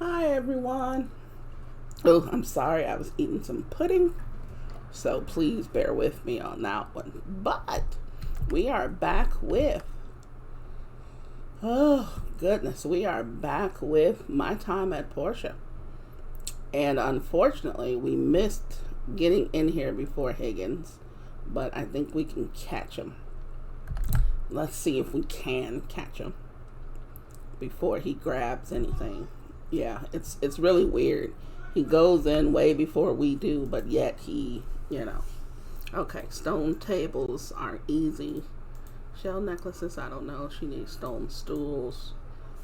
Hi everyone. Oh, I'm sorry, I was eating some pudding, so please bear with me on that one. But we are back with, oh goodness, we are back with My Time at Portia. And unfortunately, we missed getting in here before Higgins, but I think we can catch him. Let's see if we can catch him before he grabs anything. Yeah, it's really weird. He goes in way before we do, but yet he. Okay, stone tables are easy. Shell necklaces, I don't know. She needs stone stools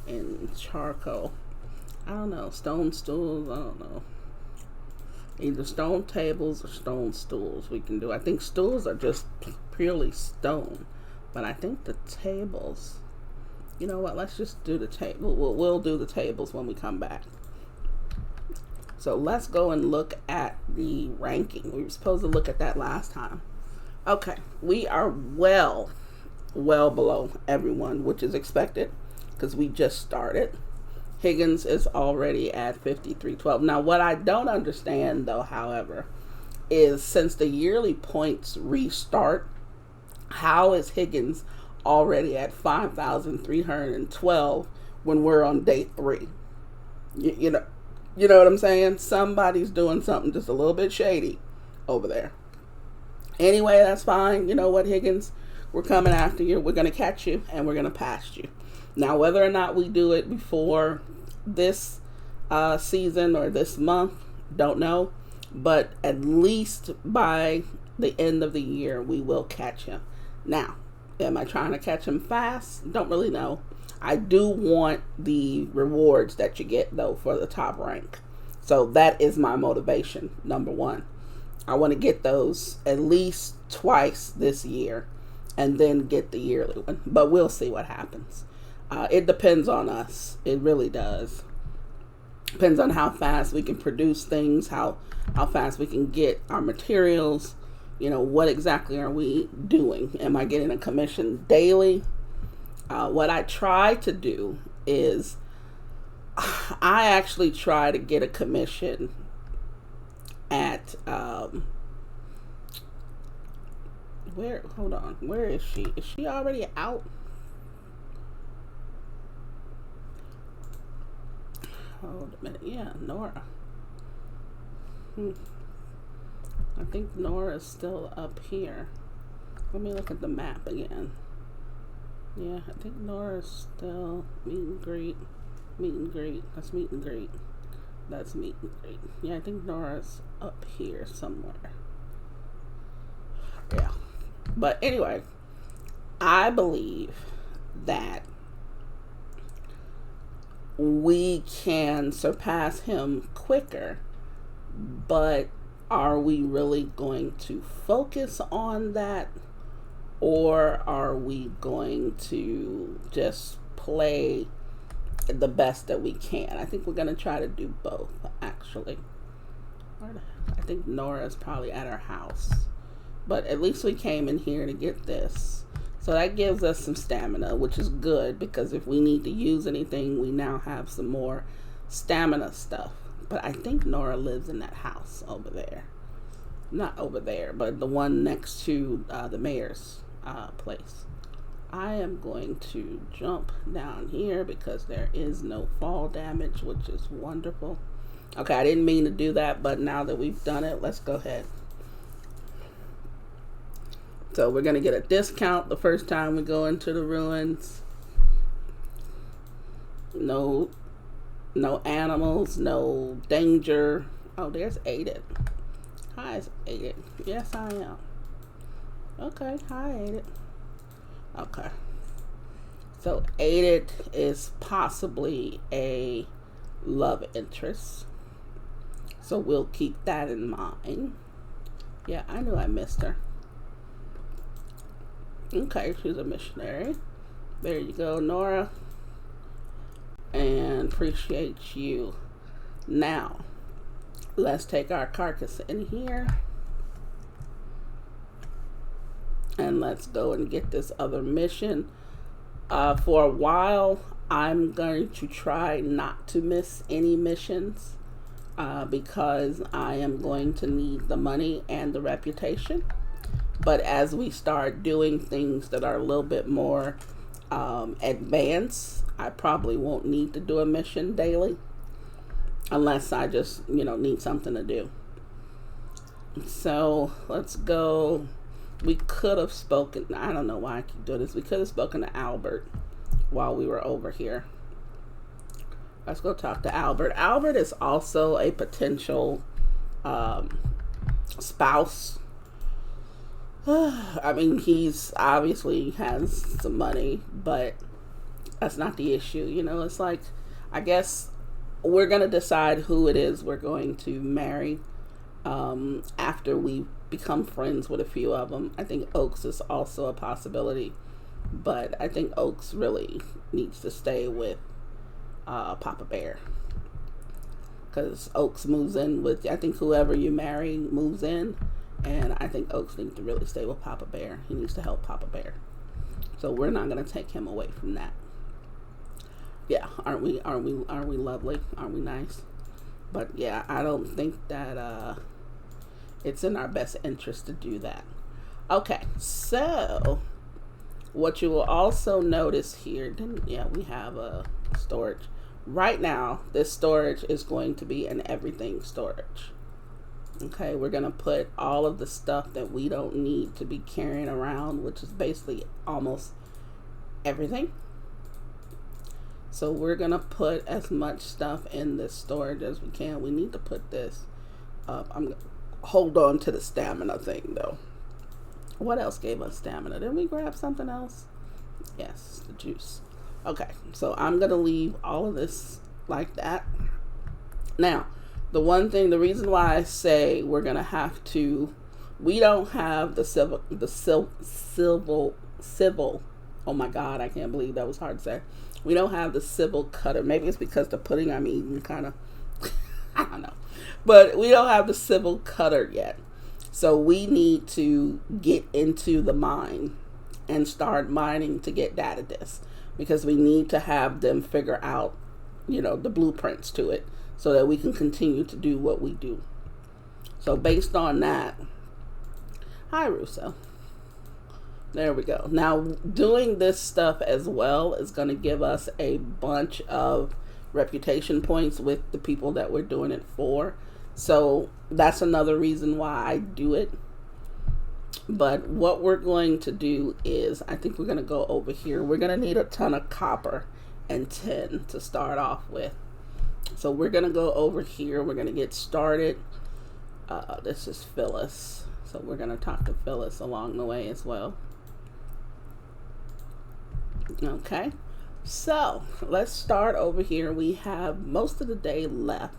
and charcoal. I don't know. Stone stools, I don't know. Either stone tables or stone stools we can do. I think stools are just purely stone, but I think the tables, you know what, let's just do the table. We'll do the tables when we come back. So let's go and look at the ranking. We were supposed to look at that last time. Okay, we are well below everyone, which is expected because we just started. Higgins is already at 5312. Now, what I don't understand, though, however, is since the yearly points restart, how is Higgins already at 5,312 when we're on day 3? You know what I'm saying? Somebody's doing something just a little bit shady over there. Anyway, that's fine. You know what, Higgins? We're coming after you. We're going to catch you and we're going to pass you. Now, whether or not we do it before this season or this month, don't know. But at least by the end of the year, we will catch him. Now, am I trying to catch him fast? Don't really know. I do want the rewards that you get, though, for the top rank. So that is my motivation, number one. I want to get those at least twice this year and then get the yearly one. But we'll see what happens. It depends on us. It really does. Depends on how fast we can produce things, how fast we can get our materials. You know, what exactly are we doing? Am I getting a commission daily? What I try to do is I actually try to get a commission at where is she? Is she already out? Hold a minute. Yeah, Nora. I think Nora's still up here. Let me look at the map again. Yeah, I think Nora's still meet and greet. That's meet and greet. That's meet and greet. Yeah, I think Nora's up here somewhere. Yeah. But anyway, I believe that we can surpass him quicker, but are we really going to focus on that? Or are we going to just play the best that we can? I think we're going to try to do both, actually. I think Nora's probably at her house. But at least we came in here to get this. So that gives us some stamina, which is good. Because if we need to use anything, we now have some more stamina stuff. But I think Nora lives in that house over there. Not over there, but the one next to the mayor's place. I am going to jump down here because there is no fall damage, which is wonderful. Okay, I didn't mean to do that, but now that we've done it, let's go ahead. So we're going to get a discount the first time we go into the ruins. No animals, no danger. Oh, there's Aiden. Hi, Aiden. Yes, I am. Okay, hi, Aiden. Okay. So, Aiden is possibly a love interest. So, we'll keep that in mind. Yeah, I knew I missed her. Okay, she's a missionary. There you go, Nora. And appreciate you. Now, let's take our carcass in here. And let's go and get this other mission. For a while, I'm going to try not to miss any missions because I am going to need the money and the reputation. But as we start doing things that are a little bit more advanced, I probably won't need to do a mission daily unless I just, need something to do. So let's go. We could have spoken, I don't know why I keep doing this. We could have spoken to Albert while we were over here. Let's go talk to Albert. Albert is also a potential spouse. I mean, he's obviously has some money, but that's not the issue. It's like, I guess we're going to decide who it is we're going to marry after we become friends with a few of them. I think Oaks is also a possibility, but I think Oaks really needs to stay with Papa Bear, because Oaks moves in with, I think whoever you marry moves in, and I think Oaks needs to really stay with Papa Bear. He needs to help Papa Bear, so we're not going to take him away from that. Yeah, aren't we lovely? Aren't we nice? But yeah, I don't think that it's in our best interest to do that. Okay, so what you will also notice here, we have a storage. Right now, this storage is going to be an everything storage. Okay, we're going to put all of the stuff that we don't need to be carrying around, which is basically almost everything. So we're going to put as much stuff in this storage as we can. We need to put this up. I'm going to hold on to the stamina thing, though. What else gave us stamina? Didn't we grab something else? Yes, the juice. Okay, so I'm going to leave all of this like that. Now, the reason why I say we're going to have to, we don't have the civil, oh my God, I can't believe that was hard to say. We don't have the civil cutter. Maybe it's because the pudding I'm eating kind of, I don't know. But we don't have the civil cutter yet. So we need to get into the mine and start mining to get data disks, because we need to have them figure out, the blueprints to it so that we can continue to do what we do. So based on that, hi Russo. There we go. Now doing this stuff as well is going to give us a bunch of reputation points with the people that we're doing it for. So that's another reason why I do it. But what we're going to do is, I think we're going to go over here. We're going to need a ton of copper and tin to start off with. So we're going to go over here. We're going to get started. This is Phyllis. So we're going to talk to Phyllis along the way as well. Okay. So let's start over here. We have most of the day left.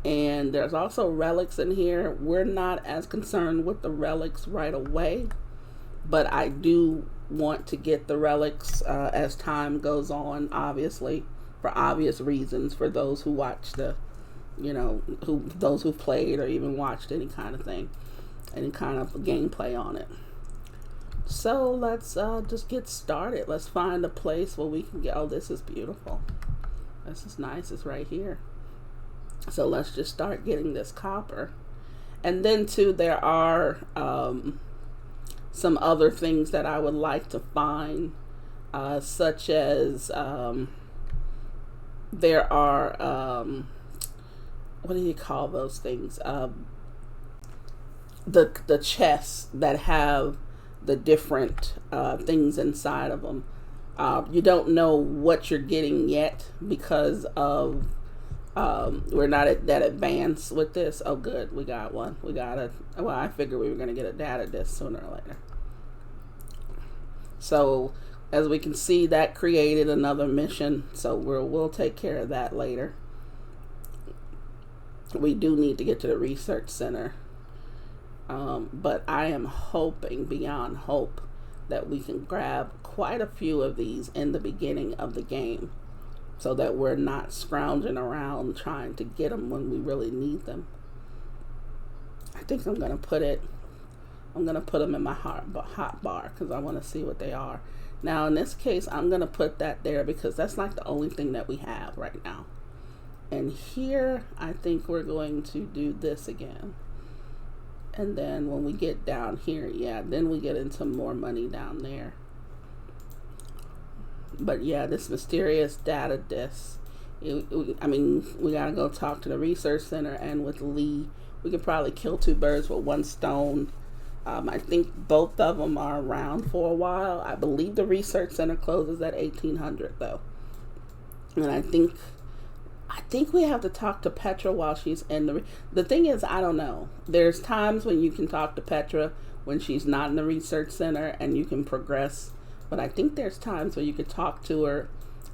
And there's also relics in here. We're not as concerned with the relics right away, but I do want to get the relics as time goes on, obviously, for obvious reasons, for those who watch the, those who played or even watched any kind of thing, any kind of gameplay on it. So let's just get started. Let's find a place where we can get, oh, this is beautiful. This is nice. It's right here. So let's just start getting this copper. And then too, there are some other things that I would like to find, such as there are, what do you call those things? The chests that have the different things inside of them. You don't know what you're getting yet because of we're not that advanced with this. Oh, good. We got one. I figured we were going to get a data disk sooner or later. So, as we can see, that created another mission. So, we'll take care of that later. We do need to get to the research center. But I am hoping, beyond hope, that we can grab quite a few of these in the beginning of the game, so that we're not scrounging around trying to get them when we really need them. I think I'm going to put them in my hot bar because I want to see what they are. Now, in this case, I'm going to put that there because that's like the only thing that we have right now. And here, I think we're going to do this again. And then when we get down here, yeah, then we get into more money down there. But yeah, this mysterious data disk. I mean, we got to go talk to the research center, and with Lee, we could probably kill two birds with one stone. I think both of them are around for a while. I believe the research center closes at 1800 though. And I think we have to talk to Petra while she's in the thing is, I don't know. There's times when you can talk to Petra when she's not in the research center and you can progress. But I think there's times where you could talk to her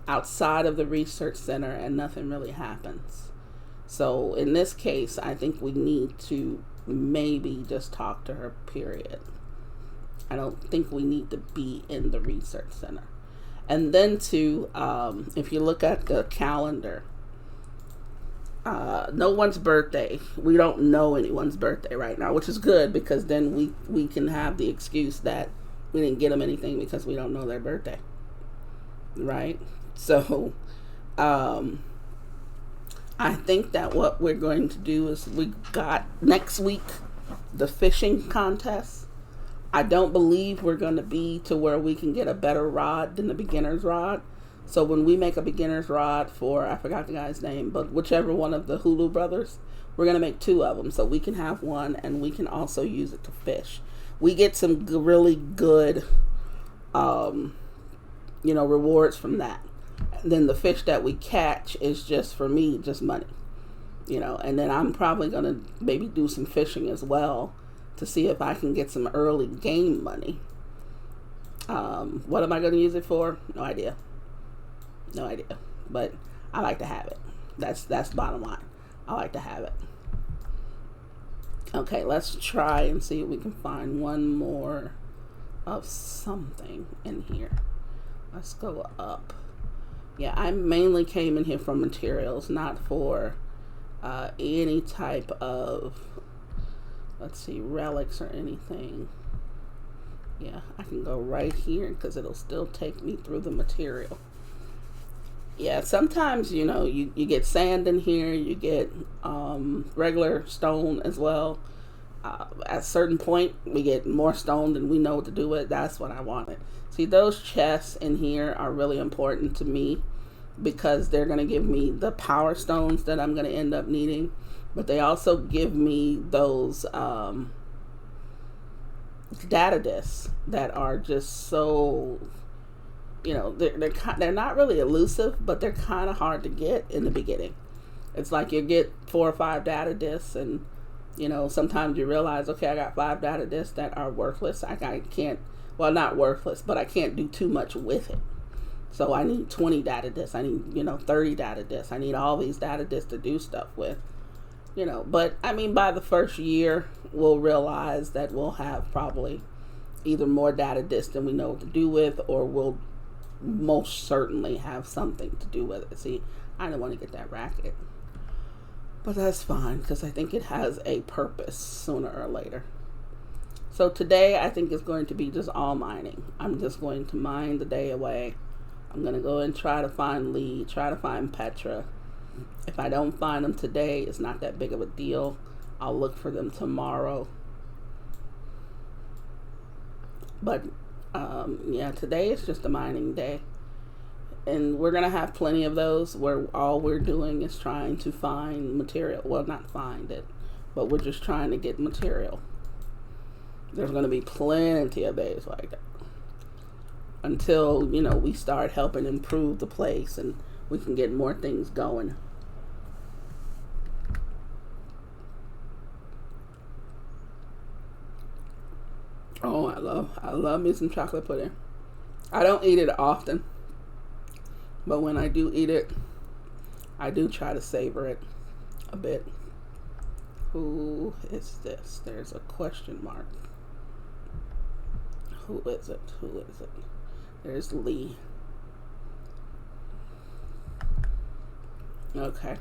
outside of the research center and nothing really happens. So in this case, I think we need to maybe just talk to her, period. I don't think we need to be in the research center. And then if you look at the calendar, no one's birthday. We don't know anyone's birthday right now, which is good because then we can have the excuse that we didn't get them anything because we don't know their birthday. Right? So, I think that what we're going to do is we got next week the fishing contest. I don't believe we're going to be to where we can get a better rod than the beginner's rod. So when we make a beginner's rod for, I forgot the guy's name, but whichever one of the Hulu brothers, we're going to make two of them. So we can have one and we can also use it to fish. We get some really good, rewards from that. And then the fish that we catch is just, for me, just money. And then I'm probably going to maybe do some fishing as well to see if I can get some early game money. What am I going to use it for? No idea. But I like to have it. That's the bottom line. I like to have it. Okay, let's try and see if we can find one more of something in here. Let's go up. Yeah, I mainly came in here for materials, not for any type of, relics or anything. Yeah, I can go right here because it'll still take me through the material. Yeah, sometimes, you get sand in here, you get regular stone as well. At a certain point, we get more stone than we know what to do with. That's what I wanted. See, those chests in here are really important to me because they're going to give me the power stones that I'm going to end up needing. But they also give me those data discs that are just so, they're not really elusive, but they're kind of hard to get in the beginning. It's like you get 4 or 5 data discs and sometimes you realize, okay, I got 5 data discs that are worthless. I can't, well, not worthless, but I can't do too much with it. So I need 20 data discs. I need, 30 data discs. I need all these data discs to do stuff with, But, by the first year, we'll realize that we'll have probably either more data discs than we know what to do with, or we'll most certainly have something to do with it. See, I don't want to get that racket. But that's fine, because I think it has a purpose sooner or later. So today, I think it's going to be just all mining. I'm just going to mine the day away. I'm going to go and try to find Lee, try to find Petra. If I don't find them today, it's not that big of a deal. I'll look for them tomorrow. But, today is just a mining day. And we're going to have plenty of those where all we're doing is trying to find material. Well, not find it, but we're just trying to get material. There's going to be plenty of days like that. Until, we start helping improve the place and we can get more things going. Oh, I love me some chocolate pudding. I don't eat it often. But when I do eat it, I do try to savor it a bit. Who is this? There's a question mark. Who is it? There's Lee. Okay.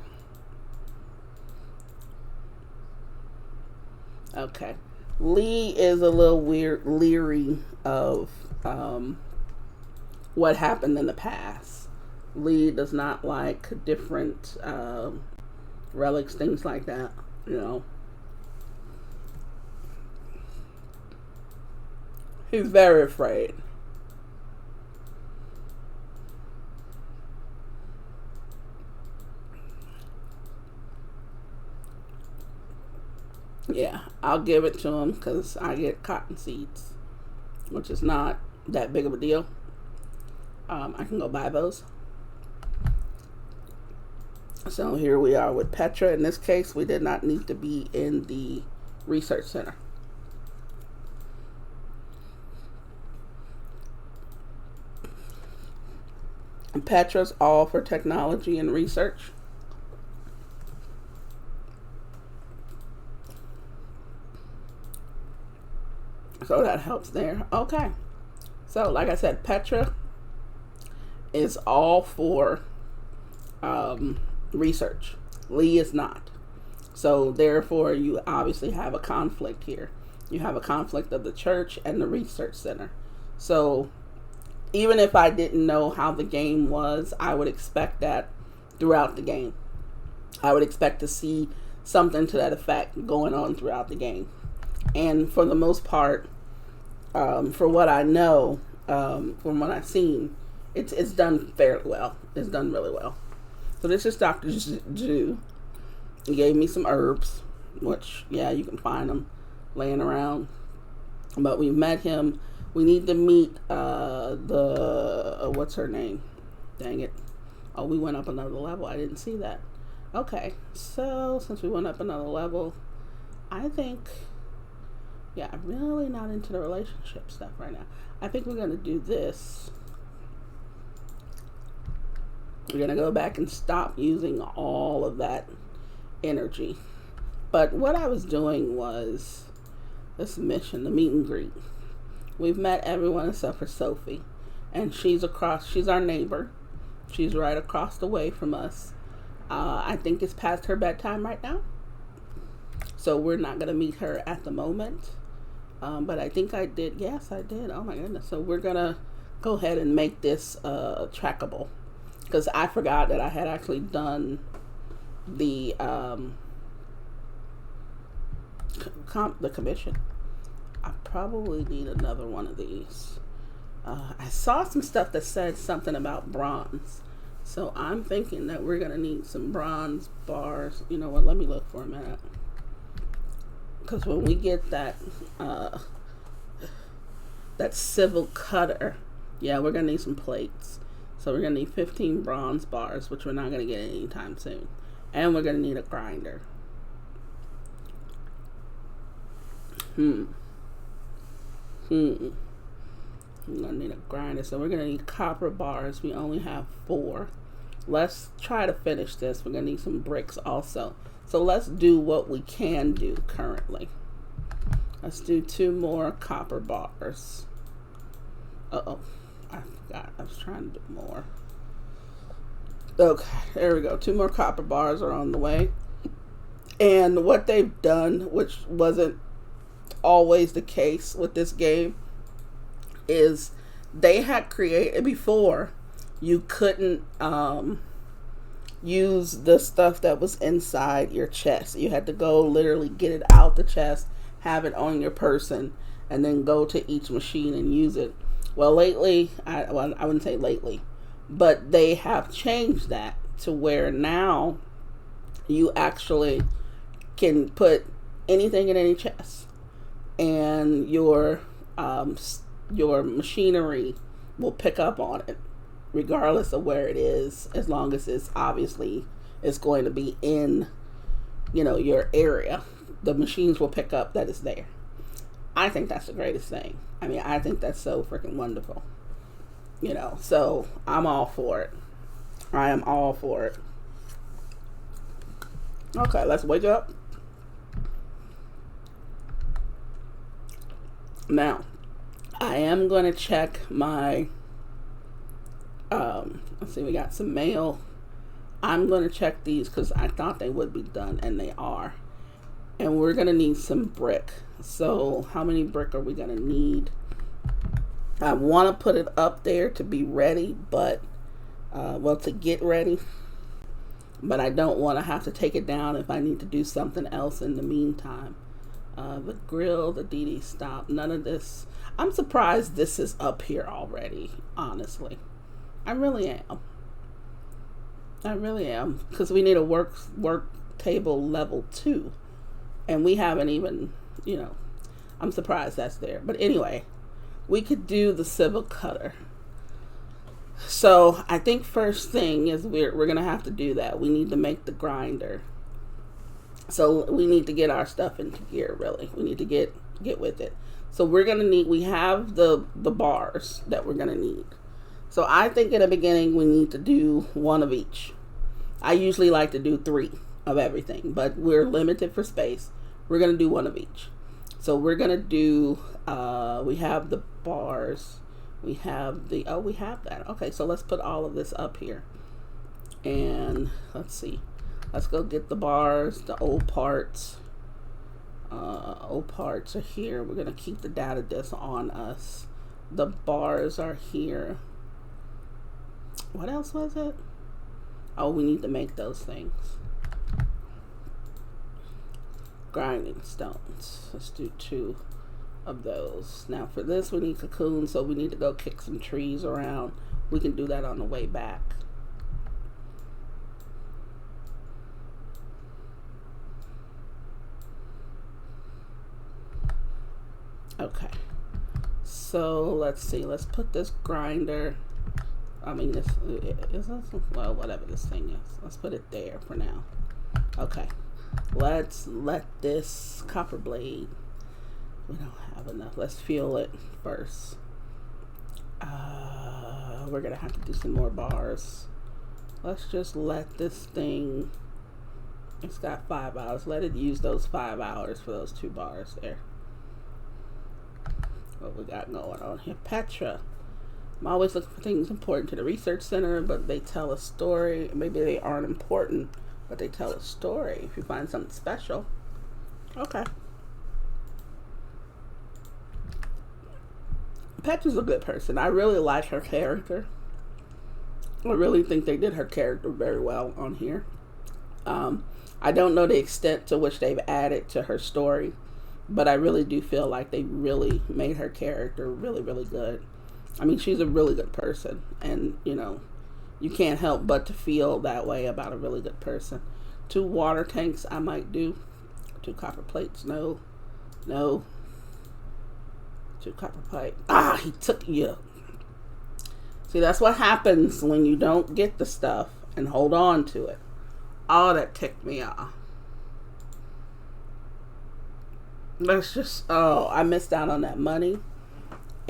Lee is a little leery of what happened in the past. Lee does not like different relics, things like that, you know. He's very afraid. Yeah, I'll give it to him because I get cotton seeds, which is not that big of a deal. I can go buy those. So here we are with Petra. In this case, we did not need to be in the research center. And Petra's all for technology and research. So that helps there. Okay. So like I said, Petra is all for research. Lee is not. So therefore you obviously have a conflict here. You have a conflict of the church and the research center. So even if I didn't know how the game was, I would expect that throughout the game. I would expect to see something to that effect going on throughout the game. And for the most part, for what I know, from what I've seen, it's done fairly well. It's done really well. So this is Dr. Zhu. He gave me some herbs, which, yeah, you can find them laying around. But we met him. We need to meet what's her name? Dang it. Oh, we went up another level. I didn't see that. Okay, so since we went up another level, I think, yeah, I'm really not into the relationship stuff right now. I think we're going to do this. We're going to go back and stop using all of that energy. But what I was doing was this mission, the meet and greet. We've met everyone except for Sophie. And she's our neighbor. She's right across the way from us. I think it's past her bedtime right now. So we're not going to meet her at the moment. But I think I did. Yes, I did. Oh my goodness. So we're going to go ahead and make this trackable. Because I forgot that I had actually done the commission. I probably need another one of these. I saw some stuff that said something about bronze. So I'm thinking that we're going to need some bronze bars. You know what? Let me look for a minute. Because when we get that civil cutter, yeah, we're going to need some plates. So we're going to need 15 bronze bars, which we're not going to get anytime soon. And we're going to need a grinder. We're going to need a grinder. So we're going to need copper bars. We only have 4. Let's try to finish this. We're going to need some bricks also. So let's do what we can do currently. Let's do 2 more copper bars. Uh-oh. I forgot. I was trying to do more. Okay. There we go. 2 more copper bars are on the way. And what they've done, which wasn't always the case with this game, is they had created before you couldn't use the stuff that was inside your chest. You had to go literally get it out the chest, have it on your person, and then go to each machine and use it. Well, lately, I wouldn't say lately, but they have changed that to where now you actually can put anything in any chest, and your machinery will pick up on it regardless of where it is, as long as it's going to be in, your area. The machines will pick up that it's there. I think that's the greatest thing. I mean, I think that's so freaking wonderful. So I'm all for it. I am all for it. Okay, let's wake up. Now, I am going to check my, let's see, we got some mail. I'm going to check these because I thought they would be done, and they are. And we're going to need some brick. So how many brick are we going to need? I want to put it up there to be ready, but well, to get ready, but I don't want to have to take it down if I need to do something else in the meantime. The grill, the DD stop, none of this. I'm surprised this is up here already, honestly. I really am. I really am, because we need a work table level 2, and we haven't even, I'm surprised that's there. But anyway, we could do the civil cutter. So I think first thing is we're going to have to do that. We need to make the grinder. So we need to get our stuff into gear, really. We need to get with it. So we're going to need, we have the bars that we're going to need. So I think in the beginning we need to do 1 of each. I usually like to do 3 of everything, but we're limited for space. We're going to do 1 of each. So we're going to do, we have the bars. We have we have that. Okay, so let's put all of this up here. And let's see. Let's go get the bars, the old parts. Old parts are here. We're going to keep the data disk on us. The bars are here. What else was it? Oh, we need to make those things. Grinding stones. Let's do 2 of those. Now for this we need cocoon, so we need to go kick some trees around. We can do that on the way back. Okay, so let's see, let's put this grinder, this is this, well, whatever this thing is, let's put it there for now. Okay, let's let this copper blade, we don't have enough, let's fuel it first. We're gonna have to do some more bars. Let's just let this thing, it's got 5 hours, let it use those 5 hours for those 2 bars there. What we got going on here? Petra. I'm always looking for things important to the research center, but they tell a story. Maybe they aren't important, but they tell a story. If you find something special. Okay. Petra's a good person. I really like her character. I really think they did her character very well on here. I don't know the extent to which they've added to her story, but I really do feel like they really made her character really, really good. I mean, she's a really good person, and you can't help but to feel that way about a really good person. 2 water tanks I might do. 2 copper plates, no. 2 copper pipe. Ah, he took you. See, that's what happens when you don't get the stuff and hold on to it. Oh, that ticked me off. That's just, I missed out on that money,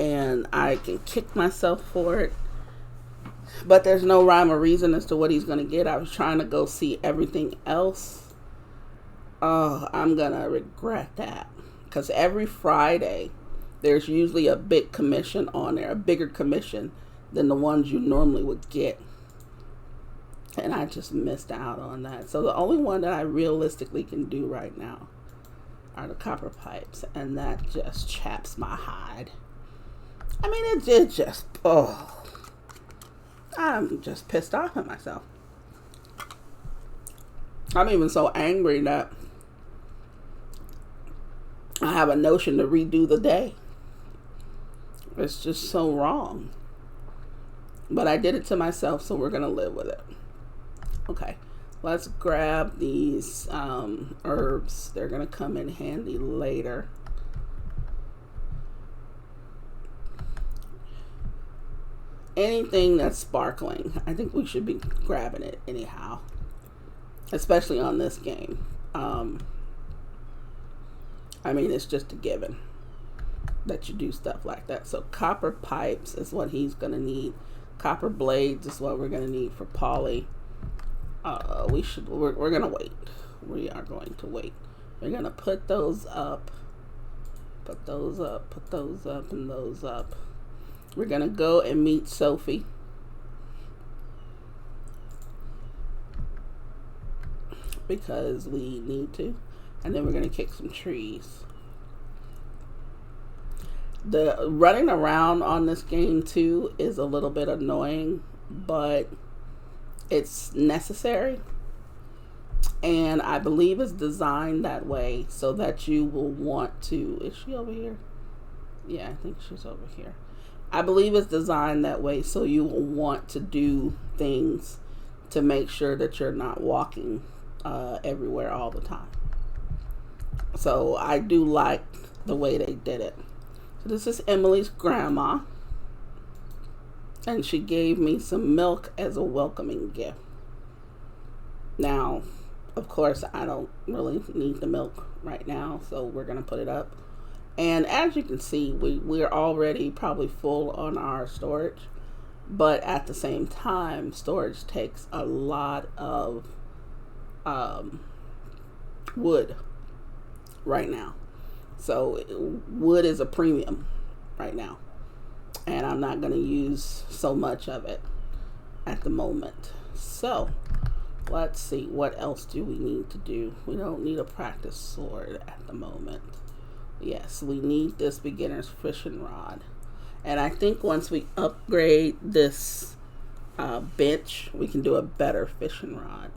and I can kick myself for it, but there's no rhyme or reason as to what he's going to get. I was trying to go see everything else. Oh, I'm going to regret that, because every Friday there's usually a big commission on there, a bigger commission than the ones you normally would get, and I just missed out on that. So the only one that I realistically can do right now are the copper pipes, and that just chaps my hide. I mean, it did just, I'm just pissed off at myself. I'm even so angry that I have a notion to redo the day. It's just so wrong. But I did it to myself, so we're going to live with it. Okay. Let's grab these herbs. They're going to come in handy later. Anything that's sparkling, I think we should be grabbing it anyhow. Especially on this game. I mean, it's just a given that you do stuff like that. So copper pipes is what he's going to need. Copper blades is what we're going to need for Polly. We're going to wait. We are going to wait. We're going to put those up. Put those up, and those up. We're going to go and meet Sophie. Because we need to. And then we're going to kick some trees. The running around on this game too is a little bit annoying, but it's necessary. And I believe it's designed that way so that you will want to. Is she over here? Yeah, I think she's over here. I believe it's designed that way so you will want to do things to make sure that you're not walking everywhere all the time. So I do like the way they did it. So this is Emily's grandma, and she gave me some milk as a welcoming gift. Now, of course, I don't really need the milk right now, so we're going to put it up. And as you can see, we're already probably full on our storage, but at the same time, storage takes a lot of wood right now. So wood is a premium right now, and I'm not going to use so much of it at the moment. So let's see, what else do we need to do? We don't need a practice sword at the moment. Yes, we need this beginner's fishing rod. And I think once we upgrade this bench, we can do a better fishing rod.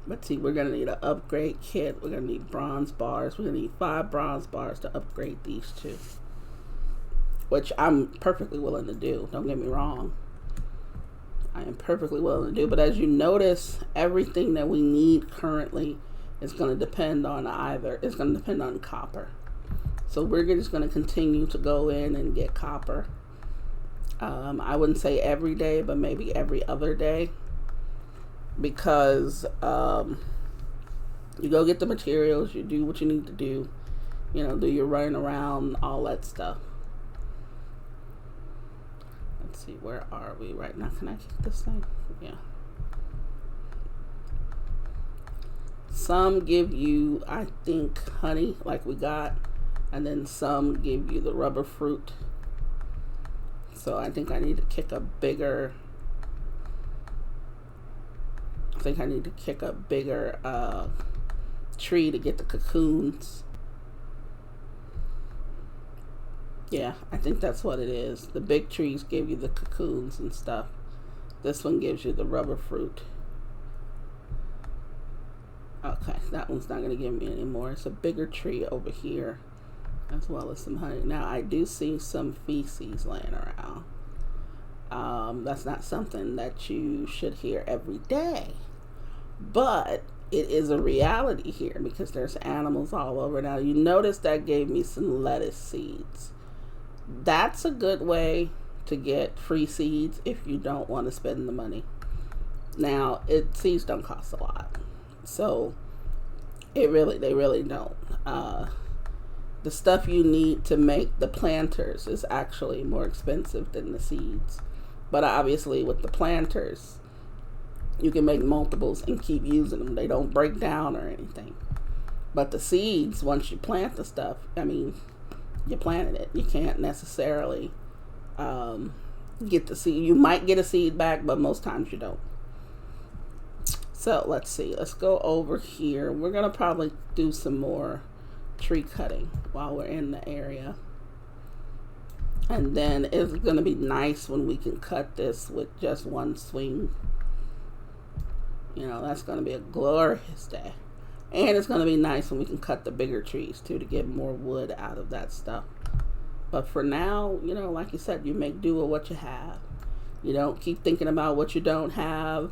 Let's see, we're going to need an upgrade kit. We're going to need bronze bars. We're going to need 5 bronze bars to upgrade these 2. Which I'm perfectly willing to do. Don't get me wrong. I am perfectly willing to do. But as you notice, everything that we need currently is going to depend on it's going to depend on copper. So we're just going to continue to go in and get copper. I wouldn't say every day, but maybe every other day. Because you go get the materials, you do what you need to do, do your running around, all that stuff. Let's see, where are we right now? Can I kick this thing? Yeah. Some give you, I think, honey, like we got, and then some give you the rubber fruit. So I think I need to kick a bigger tree to get the cocoons. Yeah, I think that's what it is. The big trees give you the cocoons and stuff. This one gives you the rubber fruit. Okay, that one's not going to give me any more. It's a bigger tree over here, as well as some honey. Now, I do see some feces laying around. That's not something that you should hear every day. But it is a reality here because there's animals all over. Now, you notice that gave me some lettuce seeds. That's a good way to get free seeds if you don't want to spend the money. Now, seeds don't cost a lot. So, they really don't. The stuff you need to make the planters is actually more expensive than the seeds. But obviously, with the planters, you can make multiples and keep using them. They don't break down or anything. But the seeds, once you plant the stuff, you planted it. You can't necessarily get the seed. You might get a seed back, but most times you don't. So let's see. Let's go over here. We're going to probably do some more tree cutting while we're in the area. And then it's going to be nice when we can cut this with just one swing. That's going to be a glorious day. And it's going to be nice when we can cut the bigger trees too to get more wood out of that stuff. But for now, like you said, you make do with what you have. You don't keep thinking about what you don't have,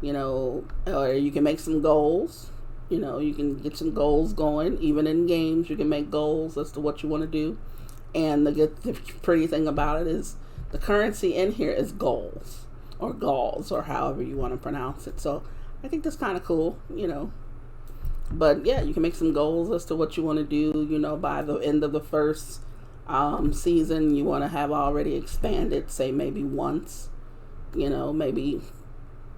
or you can make some goals. You can get some goals going. Even in games, you can make goals as to what you want to do. And the pretty thing about it is the currency in here is goals or galls or however you want to pronounce it. So I think that's kind of cool, But yeah, you can make some goals as to what you want to do, by the end of the first season. You want to have already expanded, say maybe once, maybe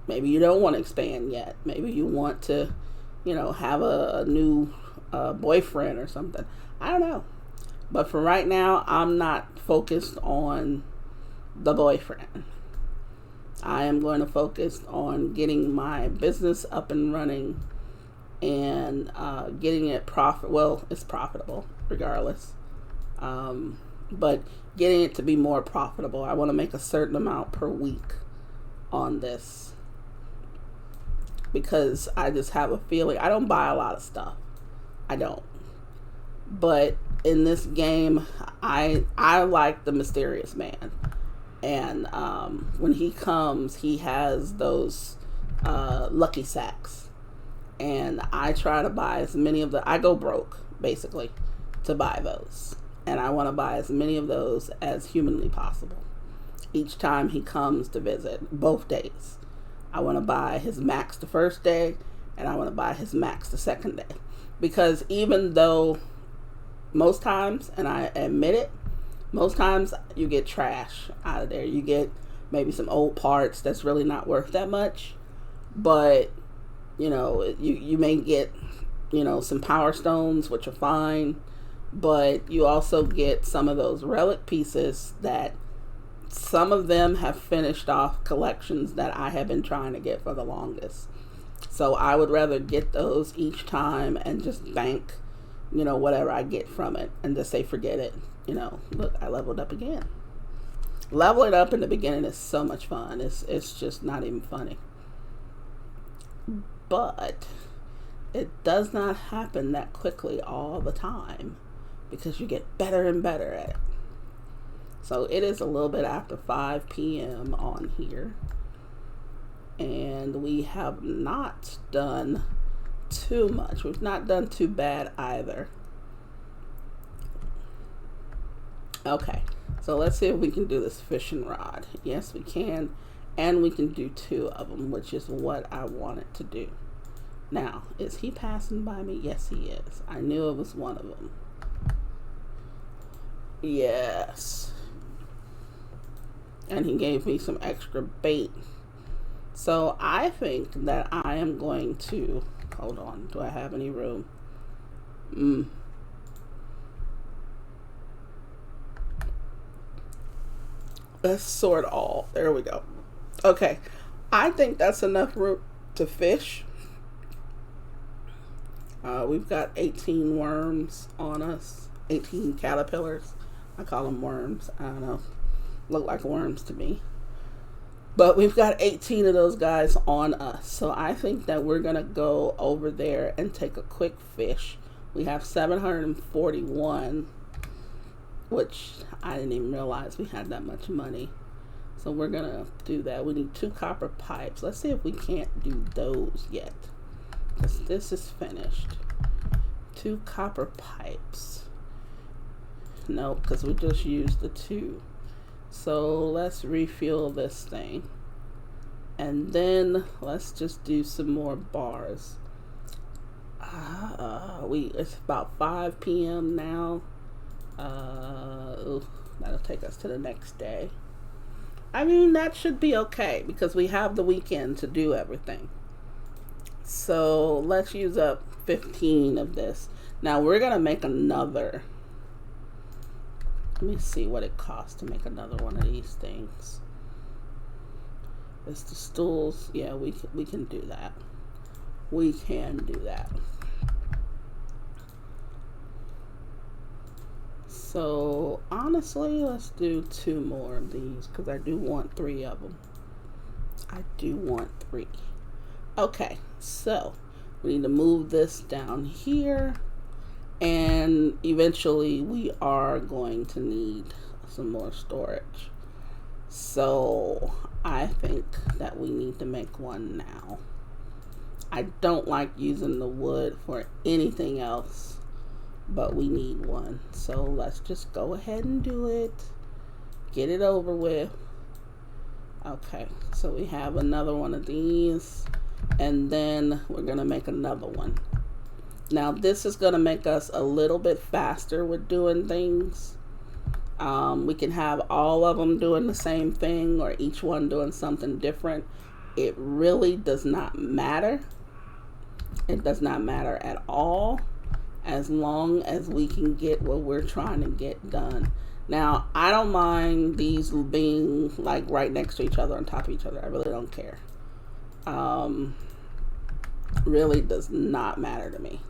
you don't want to expand yet. Maybe you want to, have a new boyfriend or something. I don't know. But for right now, I'm not focused on the boyfriend. I am going to focus on getting my business up and running and getting it it's profitable regardless. But getting it to be more profitable, I want to make a certain amount per week on this, because I just have a feeling I don't buy a lot of stuff. I don't. But in this game, I like the mysterious man, and when he comes, he has those lucky sacks, and I try to buy as many of the. I go broke basically to buy those, and I want to buy as many of those as humanly possible each time he comes to visit, both days. I want to buy his max the first day, and I want to buy his max the second day, because even though most times, and I admit it, most times you get trash out of there. You get maybe some old parts that's really not worth that much, but you may get some power stones, which are fine, but you also get some of those relic pieces that some of them have finished off collections that I have been trying to get for the longest. So I would rather get those each time and just bank whatever I get from it, and just say forget it. Look, I leveled up again. Leveling up in the beginning is so much fun. It's just not even funny. But it does not happen that quickly all the time, because you get better and better at it. So it is a little bit after 5 p.m. on here, and we have not done too much. We've not done too bad either. Okay, so let's see if we can do this fishing rod. Yes, we can, and we can do 2 of them, which is what I wanted to do. Now, is he passing by me? Yes, he is. I knew it was one of them. Yes. And he gave me some extra bait. So I think that I am going to, hold on, do I have any room? Let's sort all. There we go. Okay. I think that's enough room to fish. We've got 18 worms on us. 18 caterpillars. I call them worms. I don't know. Look like worms to me. But we've got 18 of those guys on us. So I think that we're going to go over there and take a quick fish. We have 741, which I didn't even realize we had that much money. So we're going to do that. We need 2 copper pipes. Let's see if we can't do those yet, because this is finished. 2 copper pipes. No, because we just used the 2. So let's refuel this thing, and then let's just do some more bars. It's about 5 p.m. now. That'll take us to the next day. I mean, that should be okay, because we have the weekend to do everything. So let's use up 15 of this. Now we're gonna make another. Let me see what it costs to make another one of these things. It's the stools. Yeah, we can do that. We can do that. So honestly, let's do 2 more of these, because I do want 3 of them. I do want 3. Okay, so we need to move this down here, and eventually we are going to need some more storage. So I think that we need to make one now. I don't like using the wood for anything else, but we need one. So let's just go ahead and do it. Get it over with. Okay, so we have another one of these, and then we're gonna make another one. Now this is gonna make us a little bit faster with doing things. We can have all of them doing the same thing, or each one doing something different. It really does not matter. It does not matter at all, as long as we can get what we're trying to get done. Now, I don't mind these being like right next to each other, on top of each other. I really don't care. Really does not matter to me.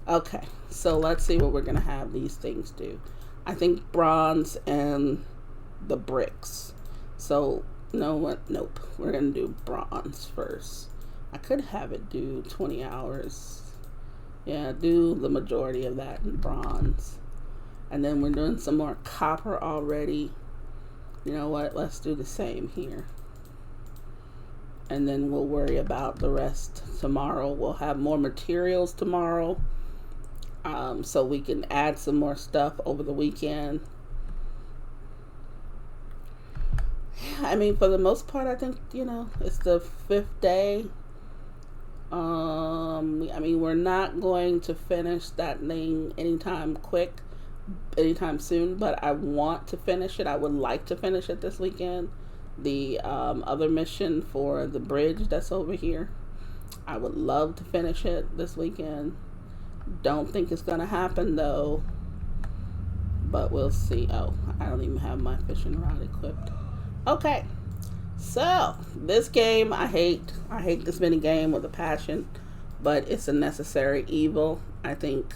Okay, so let's see what we're gonna have these things do. I think bronze and the bricks. So, you know what? Nope. We're going to do bronze first. I could have it do 20 hours. Yeah, do the majority of that in bronze. And then we're doing some more copper already. You know what? Let's do the same here. And then we'll worry about the rest tomorrow. We'll have more materials tomorrow. So we can add some more stuff over the weekend. I mean, for the most part, I think, it's the 5th day. I mean, we're not going to finish that thing anytime soon, but I want to finish it. I would like to finish it this weekend. The other mission for the bridge that's over here, I would love to finish it this weekend. Don't think it's gonna happen though, but we'll see. Oh, I don't even have my fishing rod equipped. Okay, so this game I hate this mini game with a passion, but it's a necessary evil, I think.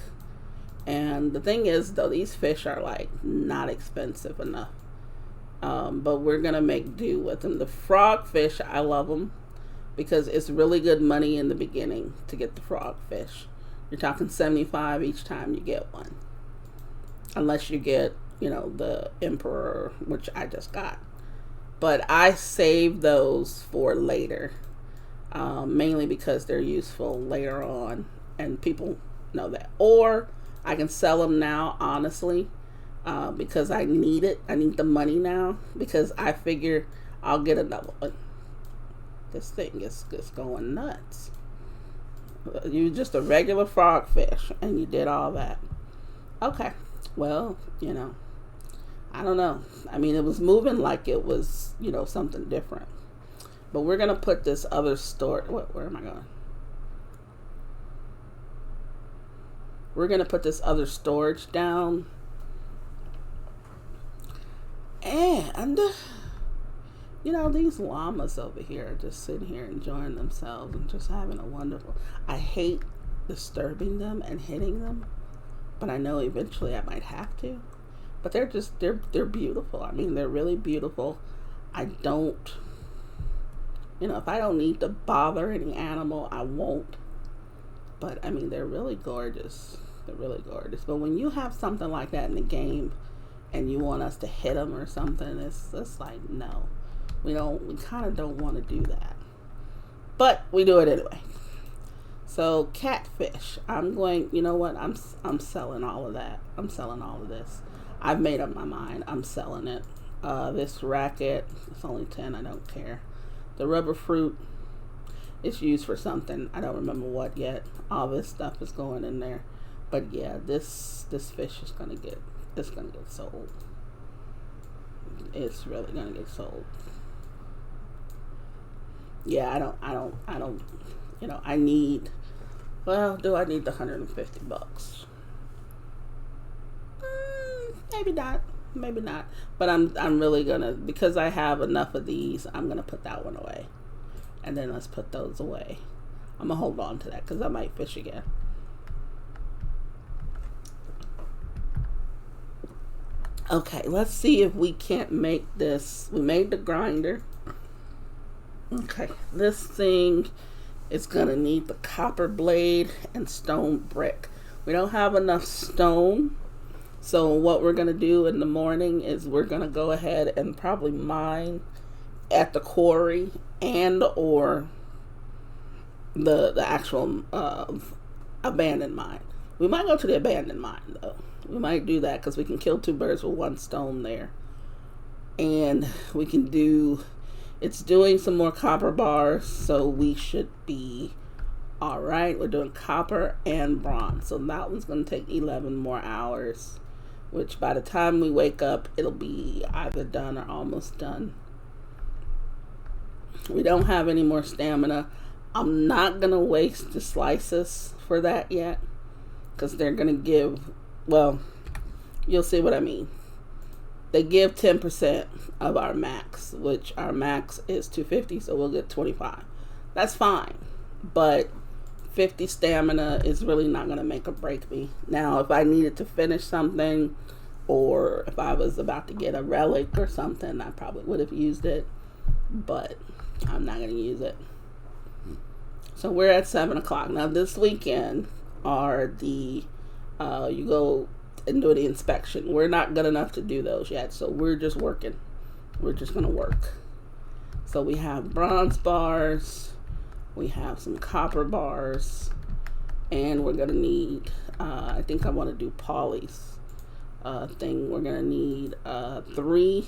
And the thing is though, these fish are like not expensive enough, but we're gonna make do with them. The frog fish, I love them because it's really good money in the beginning to get the frog fish. You're talking 75 each time you get one, unless you get the emperor, which I just got. But I save those for later, mainly because they're useful later on, and people know that. Or I can sell them now, honestly, because I need it. I need the money now because I figure I'll get another one. This thing is going nuts. You just a regular frog fish, and you did all that. Okay, well, I don't know. I mean, it was moving like it was, something different. But we're gonna put this other storage. Where am I going? We're gonna put this other storage down, and these llamas over here are just sitting here enjoying themselves and just having a wonderful. I hate disturbing them and hitting them, but I know eventually I might have to. But they're beautiful. I mean, they're really beautiful. I don't, if I don't need to bother any animal, I won't. But I mean, they're really gorgeous. They're really gorgeous. But when you have something like that in the game, and you want us to hit them or something, it's like no, we kind of don't want to do that. But we do it anyway. So catfish, I'm going. You know what? I'm selling all of that. I'm selling all of this. I've made up my mind. I'm selling it. This racket, it's only 10. I don't care. The rubber fruit, it's used for something. I don't remember what yet. All this stuff is going in there. But yeah, this fish is gonna get sold. It's really gonna get sold. Yeah, I don't. I need. Well, do I need the $150? Maybe not. But I'm really gonna, because I have enough of these, I'm gonna put that one away, and then let's put those away. I'm gonna hold on to that because I might fish again. Okay, let's see if we can't make this. We made the grinder. Okay, this thing is gonna need the copper blade and stone brick. We don't have enough stone. So what we're going to do in the morning is we're going to go ahead and probably mine at the quarry and or the actual abandoned mine. We might go to the abandoned mine though. We might do that because we can kill 2 birds with 1 stone there. And we can do, it's doing some more copper bars, so we should be all right. We're doing copper and bronze. So that one's going to take 11 more hours. Which by the time we wake up, it'll be either done or almost done. We don't have any more stamina. I'm not going to waste the slices for that yet. Because they're going to give, well, you'll see what I mean. They give 10% of our max, which our max is 250, so we'll get 25. That's fine. But 50 stamina is really not going to make or break me. Now, if I needed to finish something Or if I was about to get a relic or something, I probably would have used it, but I'm not going to use it. So we're at 7 o'clock. Now this weekend are the, you go and do the inspection. We're not good enough to do those yet, so we're just working. We're just going to work. So we have bronze bars, we have some copper bars, and we're going to need, I think I want to do Polly's thing. We're going to need 3.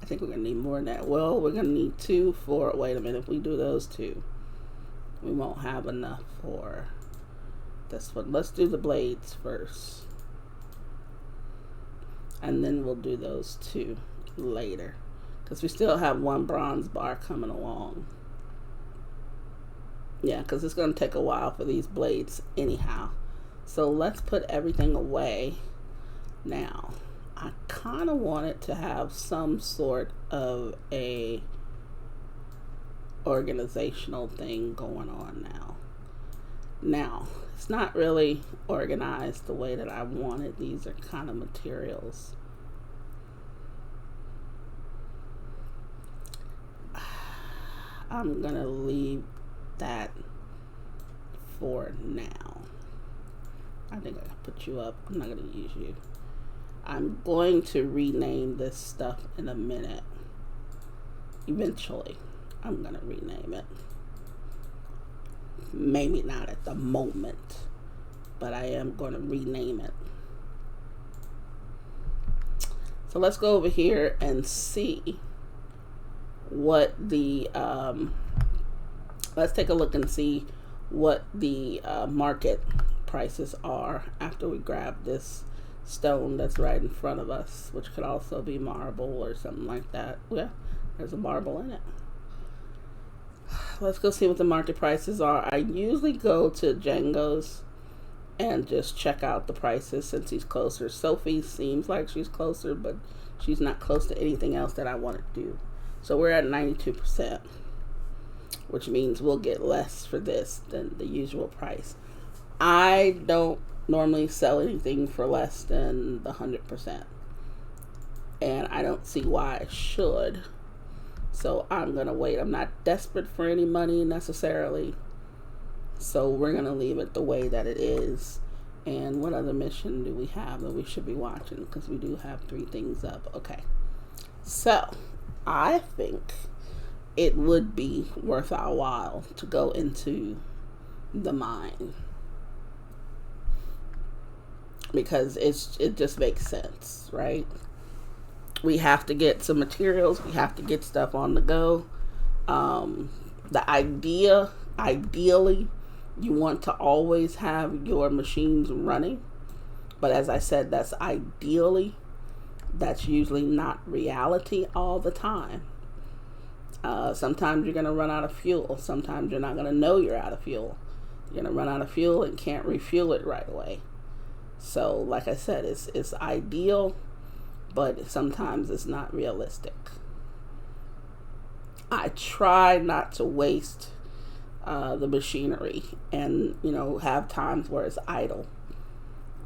I think we're going to need more than that. Well, we're going to need 2 for, wait a minute, if we do those 2, we won't have enough for this one. Let's do the blades first. And then we'll do those 2 later. Because we still have 1 bronze bar coming along. Yeah, because it's going to take a while for these blades anyhow. So let's put everything away. Now, I kind of want it to have some sort of a organizational thing going on now. Now, it's not really organized the way that I wanted. These are kind of materials. I'm going to leave that for now. I think I can put you up. I'm not going to use you. I'm going to rename this stuff in a minute. Eventually, I'm going to rename it. Maybe not at the moment, but I am going to rename it. So let's go over here and see what the, let's take a look and see what the market prices are after we grab this stone that's right in front of us, which could also be marble or something like that. Yeah, there's a marble in it. Let's go see what the market prices are. I usually go to Django's and just check out the prices since he's closer. Sophie seems like she's closer, but she's not close to anything else that I want to do. So we're at 92%, which means we'll get less for this than the usual price. I don't normally sell anything for less than the 100%, and I don't see why I should. So I'm gonna wait. I'm not desperate for any money necessarily, so we're gonna leave it the way that it is. And what other mission do we have that we should be watching? Because we do have 3 things up. Okay, so I think it would be worth our while to go into the mine, because it just makes sense, right? We have to get some materials. We have to get stuff on the go. Ideally, you want to always have your machines running. But as I said, that's ideally. That's usually not reality all the time. Sometimes you're going to run out of fuel. Sometimes you're not going to know you're out of fuel. You're going to run out of fuel and can't refuel it right away. So, like I said, it's ideal, but sometimes it's not realistic. I try not to waste the machinery and, have times where it's idle.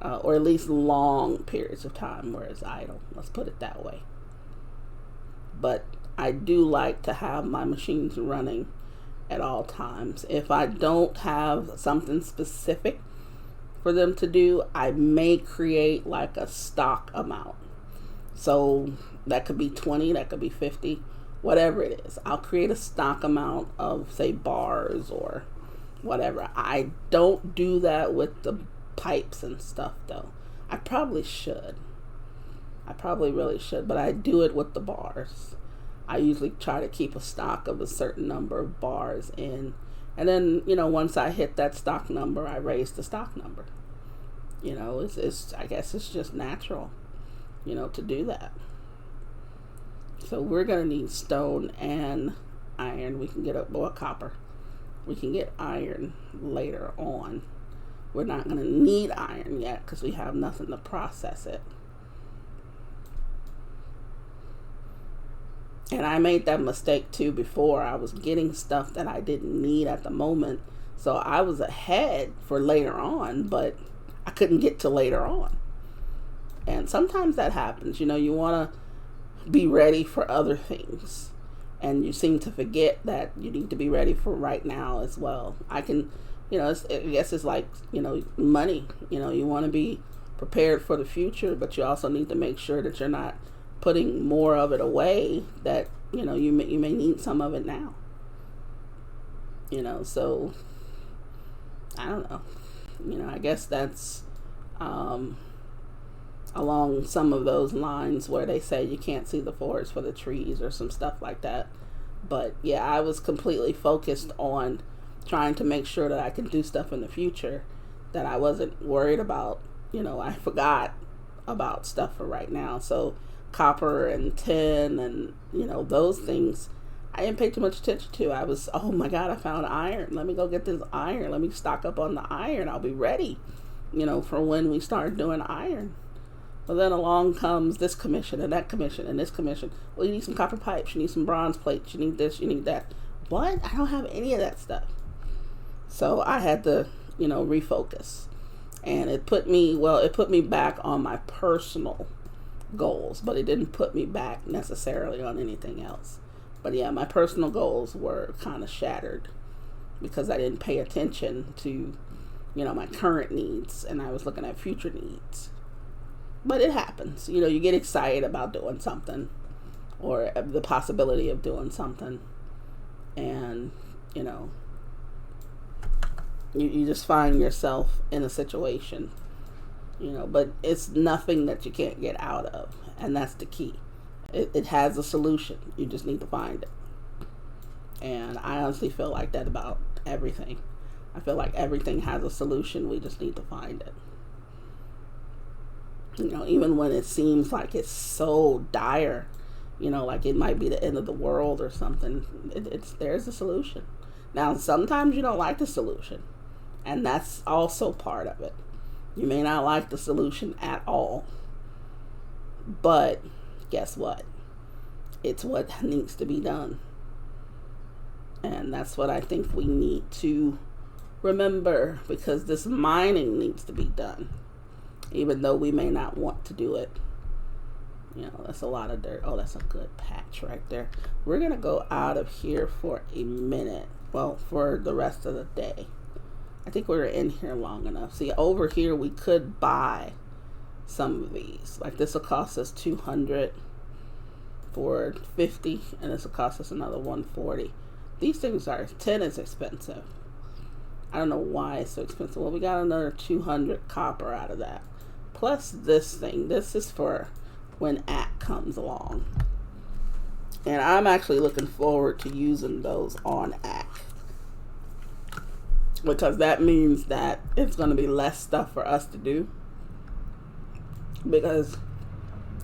Or at least long periods of time where it's idle. Let's put it that way. But I do like to have my machines running at all times. If I don't have something specific for them to do, I may create like a stock amount. So that could be 20, that could be 50, whatever it is. I'll create a stock amount of, say, bars or whatever. I don't do that with the pipes and stuff, though. I probably should. I probably really should, but I do it with the bars. I usually try to keep a stock of a certain number of bars in, and then, once I hit that stock number, I raise the stock number. It's I guess it's just natural, to do that. So we're going to need stone and iron. We can get copper. We can get iron later on. We're not going to need iron yet because we have nothing to process it. And I made that mistake too before. I was getting stuff that I didn't need at the moment. So I was ahead for later on, but I couldn't get to later on. And sometimes that happens. You want to be ready for other things. And you seem to forget that you need to be ready for right now as well. I guess it's like, money. You want to be prepared for the future, but you also need to make sure that you're not putting more of it away that, you may need some of it now. So I don't know. I guess that's along some of those lines where they say you can't see the forest for the trees or some stuff like that. But yeah, I was completely focused on trying to make sure that I could do stuff in the future, that I wasn't worried about, I forgot about stuff for right now. So copper and tin and, those things, I didn't pay too much attention to. I was, oh my God, I found iron. Let me go get this iron. Let me stock up on the iron. I'll be ready, for when we start doing iron. Well, then along comes this commission and that commission and this commission. Well, you need some copper pipes. You need some bronze plates. You need this. You need that. What? I don't have any of that stuff. So I had to, refocus. And it put me back on my personal goals, but it didn't put me back necessarily on anything else. But yeah, my personal goals were kind of shattered because I didn't pay attention to, my current needs, and I was looking at future needs. But it happens. You get excited about doing something or the possibility of doing something. And, you just find yourself in a situation, but it's nothing that you can't get out of. And that's the key. It has a solution. You just need to find it. And I honestly feel like that about everything. I feel like everything has a solution. We just need to find it. Even when it seems like it's so dire, like it might be the end of the world or something, there's a solution. Now, sometimes you don't like the solution, and that's also part of it. You may not like the solution at all, but guess what? It's what needs to be done. And that's what I think we need to remember, because this mining needs to be done. Even though we may not want to do it. That's a lot of dirt. Oh, that's a good patch right there. We're going to go out of here for a minute. Well, for the rest of the day. I think we're in here long enough. See, over here we could buy some of these. Like this will cost us 200 for 50. And this will cost us another 140. These things are, 10 is expensive. I don't know why it's so expensive. Well, we got another 200 copper out of that. Plus this thing. This is for when ACK comes along. And I'm actually looking forward to using those on ACK. Because that means that it's going to be less stuff for us to do. Because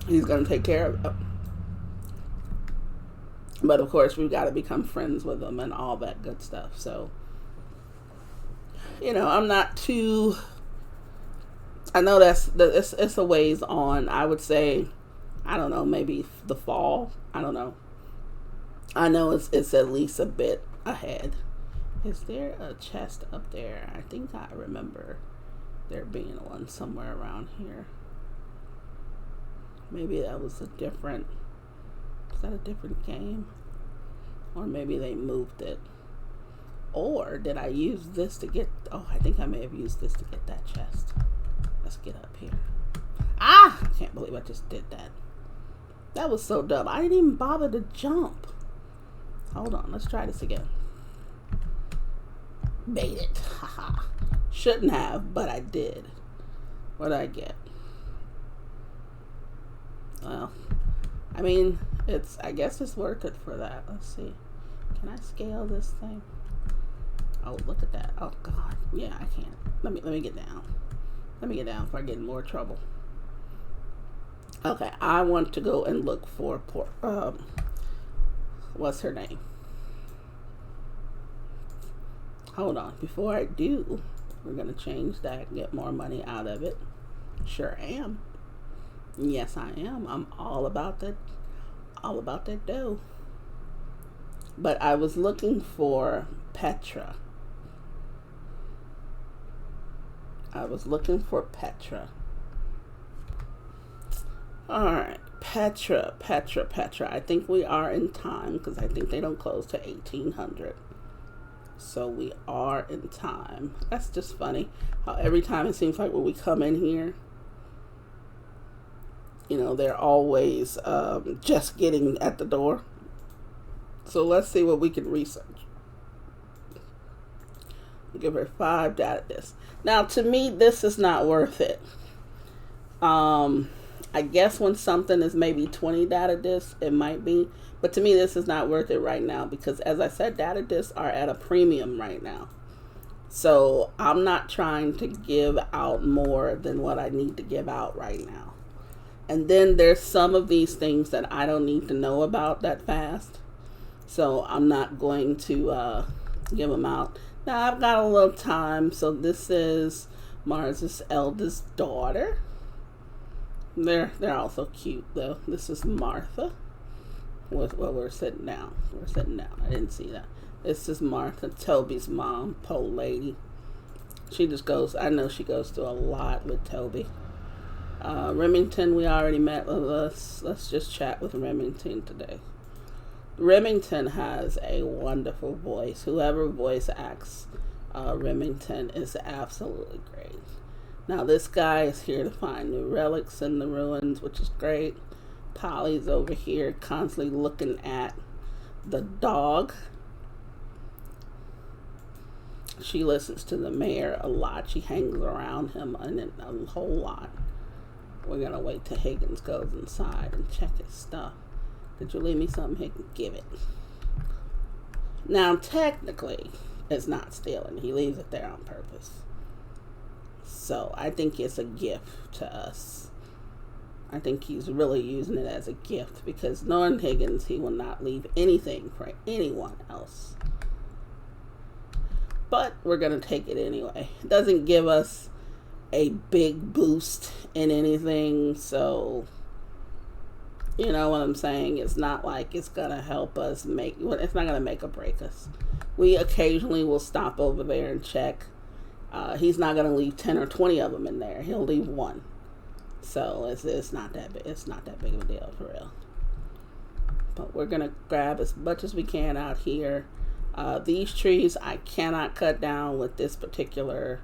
he's going to take care of it. But of course, we've got to become friends with him and all that good stuff. So, I'm not too... I know it's a ways on. I would say, I don't know, maybe the fall. I don't know. I know it's at least a bit ahead. Is there a chest up there? I think I remember there being one somewhere around here. Maybe that was is that a different game? Or maybe they moved it. Or did I use this to get, I think I may have used this to get that chest. Let's get up here. I can't believe I just did that. That was so dumb. I didn't even bother to jump. Hold on, let's try this again. Made it. Haha. Shouldn't have, but I did. What did I get? Well, I mean, I guess it's worth it for that. Let's see. Can I scale this thing? Oh, look at that. Oh God. Yeah, I can't. Let me get down. Let me get down before I get in more trouble. Okay, I want to go and look for what's her name? Hold on. Before I do, we're gonna change that, get more money out of it. Sure am. Yes, I am. I'm all about that dough. But I was looking for Petra. I was looking for Petra. Alright, Petra. I think we are in time because I think they don't close to 1800. So we are in time. That's just funny how every time it seems like when we come in here, you know, they're always just getting at the door. So let's see what we can research. Give her 5 data discs. Now, to me, this is not worth it. I guess when something is maybe 20 data discs, it might be. But to me, this is not worth it right now because, as I said, data discs are at a premium right now. So I'm not trying to give out more than what I need to give out right now. And then there's some of these things that I don't need to know about that fast. So I'm not going to give them out. Now I've got a little time. So this is Mars's eldest daughter. They're also cute though. This is Martha. Well, we're sitting down. I didn't see that. This is Martha, Toby's mom, poor lady. She just goes, I know she goes through a lot with Toby. Remington, we already met with us. Let's just chat with Remington today. Remington has a wonderful voice. Whoever voice acts Remington is absolutely great. Now this guy is here to find new relics in the ruins, which is great. Polly's over here constantly looking at the dog. She listens to the mayor a lot. She hangs around him a whole lot. We're going to wait till Higgins goes inside and check his stuff. Did you leave me something, Higgins? Give it. Now, technically, it's not stealing. He leaves it there on purpose. So, I think it's a gift to us. I think he's really using it as a gift because knowing Higgins, he will not leave anything for anyone else. But we're going to take it anyway. It doesn't give us a big boost in anything. So, you know what I'm saying? It's not like it's going to help us it's not going to make or break us. We occasionally will stop over there and check. He's not going to leave 10 or 20 of them in there. He'll leave one. So it's not that big. It's not that big of a deal for real. But we're going to grab as much as we can out here. These trees I cannot cut down with this particular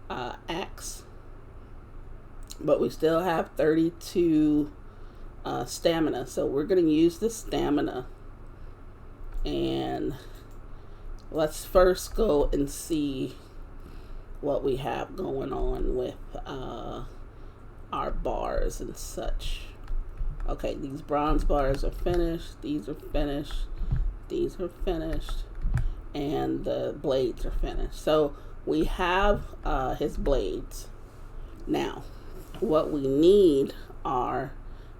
axe. But we still have 32 stamina. So we're going to use the stamina. And let's first go and see what we have going on with our bars and such. Okay, these bronze bars are finished. These are finished. These are finished. And the blades are finished. So we have his blades. Now, what we need are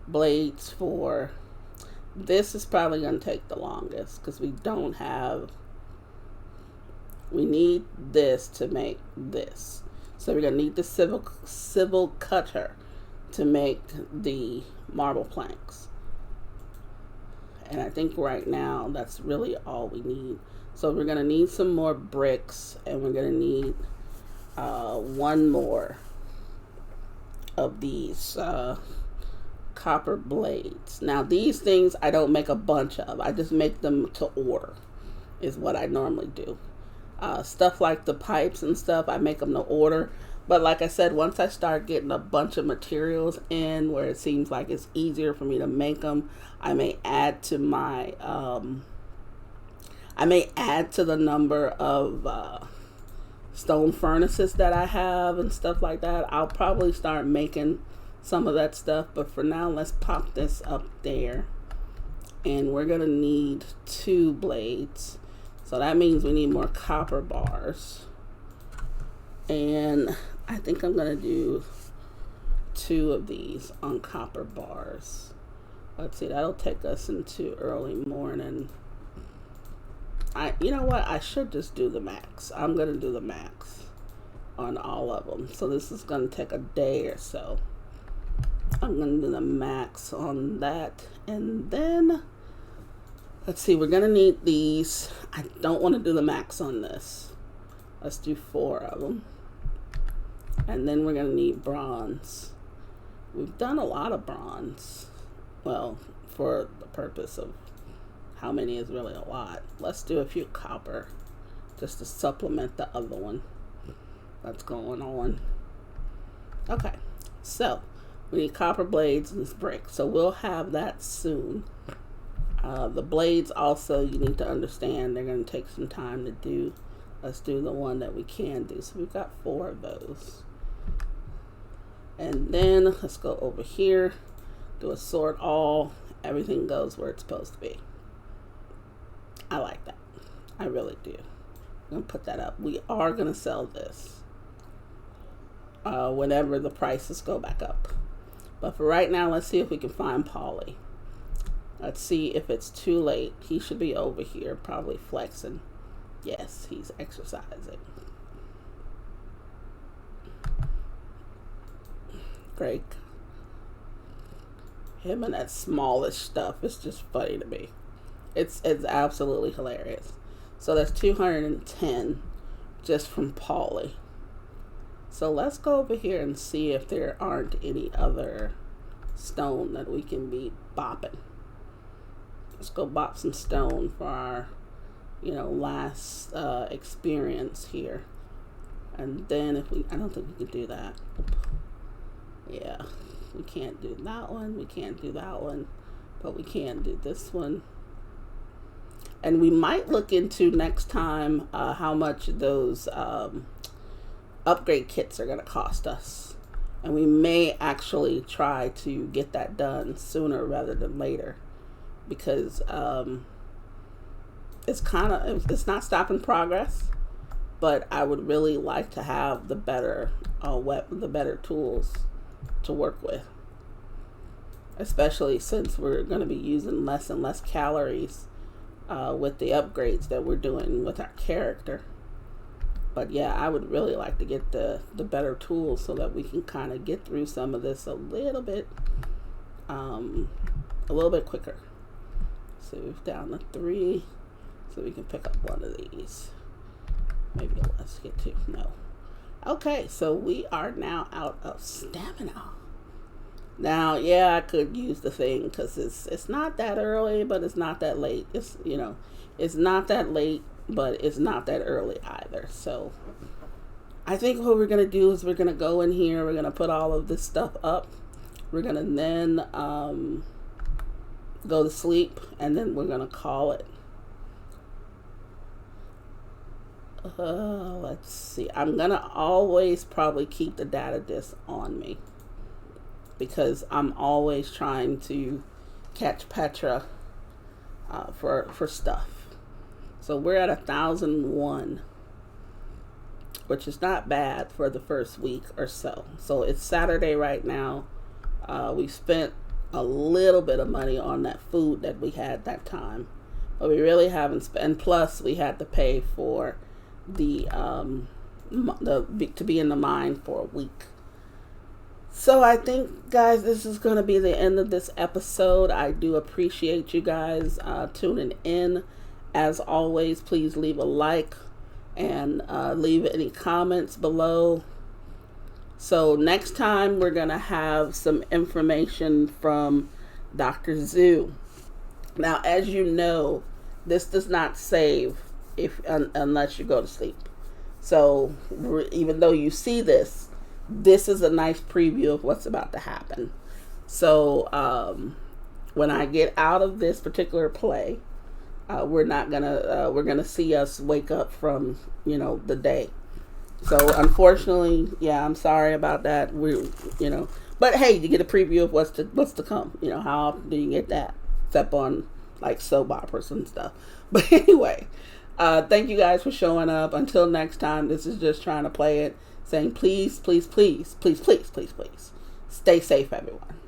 blades for... This is probably going to take the longest because we don't have... We need this to make this. So we're going to need the civil cutter to make the marble planks. And I think right now that's really all we need. So we're going to need some more bricks, and we're going to need one more of these copper blades. Now these things I don't make a bunch of. I just make them to order is what I normally do. Stuff like the pipes and stuff, I make them to order. But like I said, once I start getting a bunch of materials in where it seems like it's easier for me to make them, I may add to my the number of stone furnaces that I have and stuff like that. I'll probably start making some of that stuff, but for now let's pop this up there. And we're gonna need 2 blades. So that means we need more copper bars. And I think I'm going to do 2 of these on copper bars. Let's see, that'll take us into early morning. You know what? I should just do the max. I'm going to do the max on all of them. So this is going to take a day or so. I'm going to do the max on that. And then... Let's see, we're going to need these. I don't want to do the max on this. Let's do 4 of them. And then we're going to need bronze. We've done a lot of bronze. Well, for the purpose of how many is really a lot. Let's do a few copper just to supplement the other one that's going on. Okay, so we need copper blades and this brick. So we'll have that soon. The blades also, you need to understand, they're going to take some time to do. Let's do the one that we can do. So we've got 4 of those. And then let's go over here, do a sort all. Everything goes where it's supposed to be. I like that. I really do. I'm going to put that up. We are going to sell this whenever the prices go back up. But for right now, let's see if we can find Polly. Let's see if it's too late. He should be over here, probably flexing. Yes, he's exercising. Great. Him and that smallish stuff is just funny to me. It's absolutely hilarious. So that's 210 just from Polly. So let's go over here and see if there aren't any other stone that we can be bopping. Let's go bop some stone for our, last experience here. And then if I don't think we can do that. Yeah, we can't do that one. We can't do that one. But we can do this one. And we might look into next time how much those upgrade kits are going to cost us. And we may actually try to get that done sooner rather than later. Because it's not stopping progress. But I would really like to have the better tools to work with. Especially since we're going to be using less and less calories with the upgrades that we're doing with our character. But yeah, I would really like to get the better tools so that we can kind of get through some of this a little bit quicker. So we've down to 3, so we can pick up one of these. Maybe let's get 2. No. Okay, so we are now out of stamina. Now, yeah, I could use the thing because it's not that early, but it's not that late. It's not that late, but it's not that early either. So I think what we're gonna do is we're gonna go in here. We're gonna put all of this stuff up. We're gonna then go to sleep, and then we're gonna call it. Let's see. I'm gonna always probably keep the data disk on me because I'm always trying to catch Petra for stuff. So we're at 1,001, which is not bad for the first week or so. So it's Saturday right now. We spent a little bit of money on that food that we had that time, but we really haven't spent. And plus, we had to pay for to be in the mine for a week. So I think, guys, this is going to be the end of this episode. I do appreciate you guys tuning in. As always, please leave a like and leave any comments below. So next time we're going to have some information from Dr. Zoo. Now, as you know, this does not save unless you go to sleep. So even though you see this is a nice preview of what's about to happen. So when I get out of this particular play, we're gonna see us wake up from the day. So unfortunately, yeah, I'm sorry about that. But hey, you get a preview of what's to come. How often do you get that? Except on like soap operas and stuff. But anyway, thank you guys for showing up. Until next time, this is just trying to play it, saying please, please, please, please, please, please, please, stay safe, everyone.